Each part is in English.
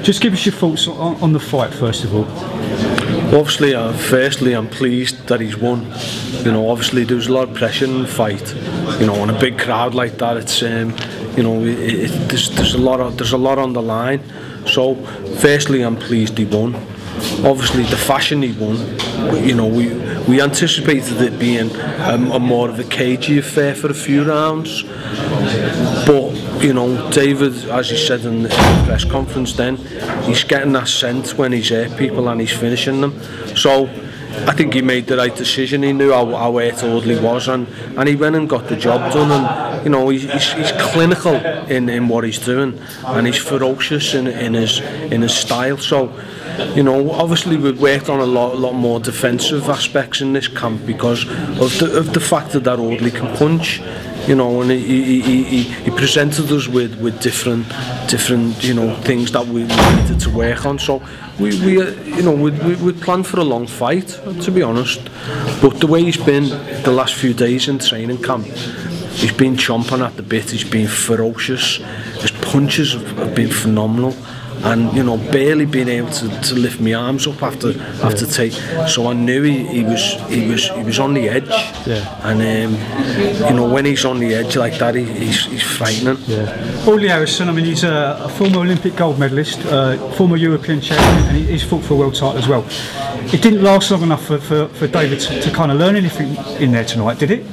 Just give us your thoughts on the fight first of all. Obviously, firstly, I'm pleased that he's won. You know, obviously there was a lot of pressure in the fight. You know, on a big crowd like that, it's you know, there's a lot on the line. So, firstly, I'm pleased he won. Obviously, the fashion he won, you know, we anticipated it being a more of a cagey affair for a few rounds. But, you know, David, as he said in the press conference then, he's getting that scent when he's hurt people and he's finishing them. So, I think he made the right decision. He knew how hurt Audley was, and he went and got the job done. And you know, he's clinical in what he's doing, and he's ferocious in his style. So, you know, obviously we've worked on a lot more defensive aspects in this camp because of the fact that Audley can punch. You know, and he presented us with different you know things that we needed to work on. So we planned for a long fight, to be honest. But the way he's been the last few days in training camp, he's been chomping at the bit. He's been ferocious. His punches have been phenomenal. And you know, barely being able to lift my arms up after take. So I knew he was on the edge. Yeah. And you know, when he's on the edge like that, he's frightening. Yeah. Audley Harrison, I mean, he's a former Olympic gold medalist, former European champion, and he's fought for a world title as well. It didn't last long enough for David to kind of learn anything in there tonight, did it?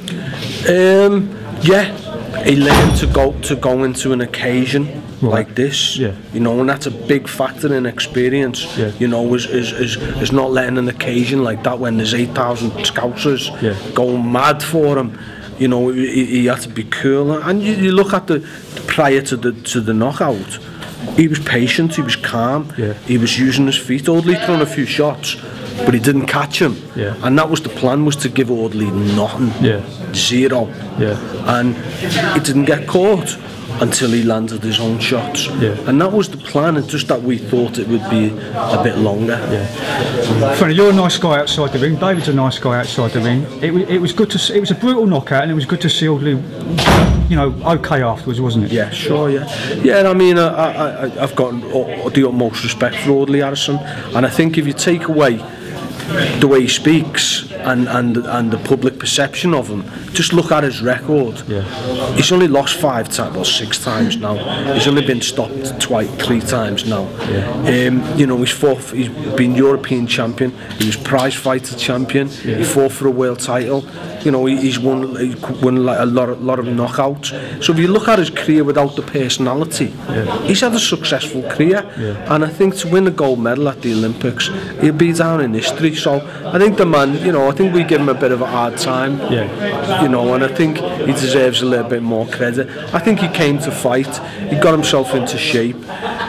Yeah. He learned to go into an occasion like this, you know, and that's a big factor in experience. You know, is not letting an occasion like that when there's 8,000 scousers going mad for him. You know, he had to be cool. And you look at the prior to the knockout, he was patient, he was calm, he was using his feet. Audley thrown a few shots, but he didn't catch him. And that was the plan, was to give Audley nothing. Zero. And he didn't get caught until he landed his own shots. And that was the plan. It's just that we thought it would be a bit longer. Franny, you're a nice guy outside the ring. David's a nice guy outside the ring. It was good to see. It was a brutal knockout, and it was good to see Audley, you know, okay afterwards, wasn't it? Yeah, sure. Yeah. I mean, I've got the utmost respect for Audley Harrison, and I think if you take away the way he speaks and the public perception of him, just look at his record. He's only lost 5 times, or 6 times now. He's only been stopped 3 times now. You know, he's been European champion. He was prize fighter champion. He fought for a world title. You know, he won like a lot of knockouts. So if you look at his career without the personality, he's had a successful career. And I think to win a gold medal at the Olympics, he'll be down in history. So I think the man, you know, I think we give him a bit of a hard time. You know, and I think he deserves a little bit more credit. I think he came to fight. He got himself into shape.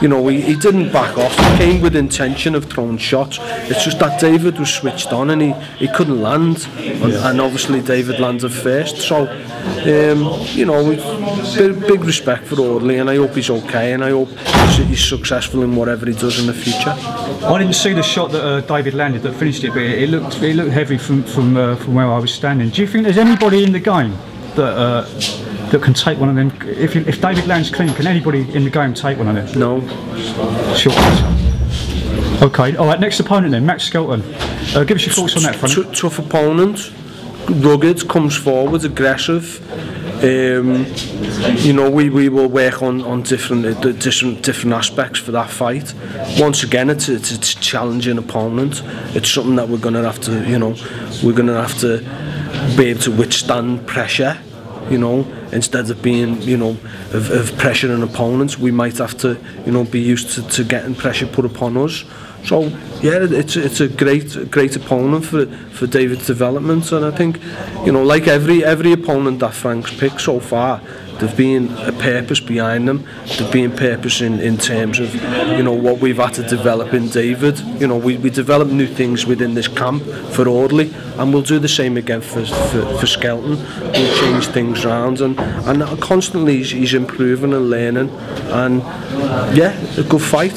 You know, he didn't back off. He came with intention of throwing shots. It's just that David was switched on and he couldn't land. And obviously David landed first. So, you know, big respect for Audley, and I hope he's okay, and I hope he's successful in whatever he does in the future. I didn't see the shot that David landed that finished it, but it looked heavy from where I was standing. Do you think there's anybody in the game that can take one of them? If David lands clean, can anybody in the game take one of them? No. Sure. Okay. All right. Next opponent then, Max Skelton. Give us your thoughts on that front. Tough opponent, rugged, comes forward, aggressive. You know, we will work on different aspects for that fight. Once again, it's a challenging opponent. It's something that we're going to have to, you know, be able to withstand pressure. You know, instead of being, you know, of pressuring opponents, we might have to, you know, be used to getting pressure put upon us. So yeah, it's a great opponent for David's development, and I think, you know, like every opponent that Frank's picked so far, there's been a purpose behind them. There's been purpose in terms of, you know, what we've had to develop in David. You know, we develop new things within this camp for Audley, and we'll do the same again for Skelton. We'll change things around, and constantly he's improving and learning, and yeah, a good fight.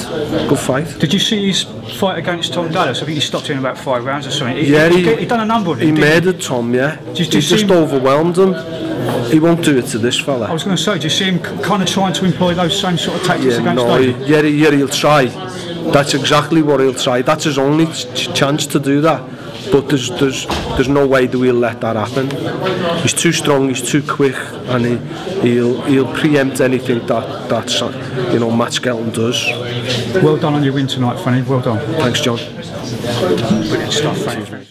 Did you see his fight against Tom Dallas? I think he stopped him in about 5 rounds or something. He done a number of it. He murdered Tom, yeah. He just overwhelmed him. He won't do it to this fella. I was going to say, do you see him kind of trying to employ those same sort of tactics against David? Yeah, he'll try. That's exactly what he'll try. That's his only chance to do that. But there's no way that we'll let that happen. He's too strong, he's too quick, and he'll preempt anything that's Matt Skelton does. Well done on your win tonight, Franny. Well done. Thanks, John. Brilliant stuff, Franny.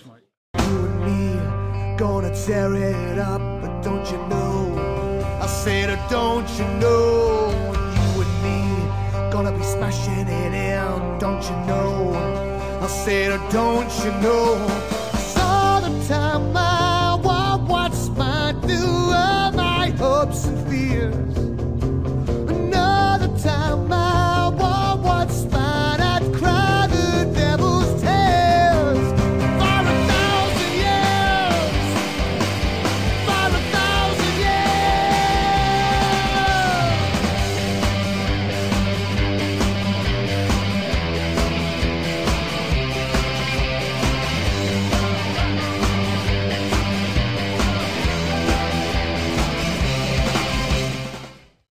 Gonna tear it up, but don't you know? I said, don't you know? You and me gonna be smashing it in, don't you know? I said, don't you know?